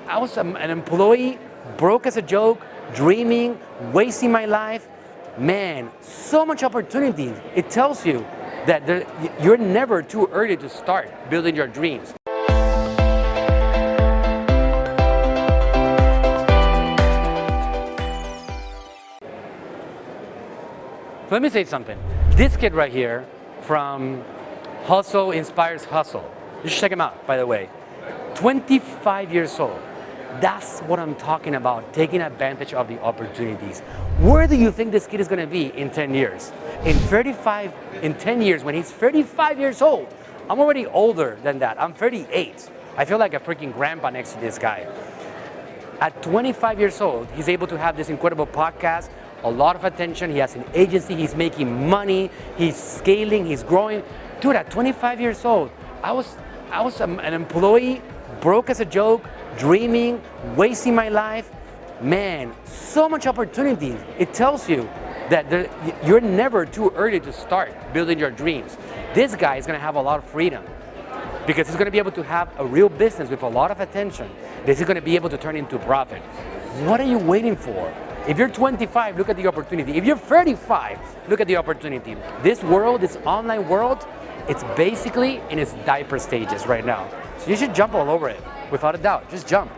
I was an employee, broke as a joke, dreaming, wasting my life. Man, so much opportunity. It tells you that you're never too early to start building your dreams. Let me say something. This kid right here from Hustle Inspires Hustle. You should check him out, by the way. 25 years old. That's what I'm talking about, taking advantage of the opportunities. Where do you think this kid is going to be in 10 years? In 10 years, when he's 35 years old, I'm already older than that. I'm 38. I feel like a freaking grandpa next to this guy. At 25 years old, he's able to have this incredible podcast, a lot of attention. He has an agency, he's making money, he's scaling, he's growing. Dude, at 25 years old, I was an employee, broke as a joke, dreaming, wasting my life. Man, so much opportunity. It tells you that you're never too early to start building your dreams. This guy is going to have a lot of freedom because he's going to be able to have a real business with a lot of attention. This is going to be able to turn into profit. What are you waiting for? If you're 25, look at the opportunity. If you're 35, look at the opportunity. This world, this online world, it's basically in its diaper stages right now. So you should jump all over it, without a doubt. Just jump.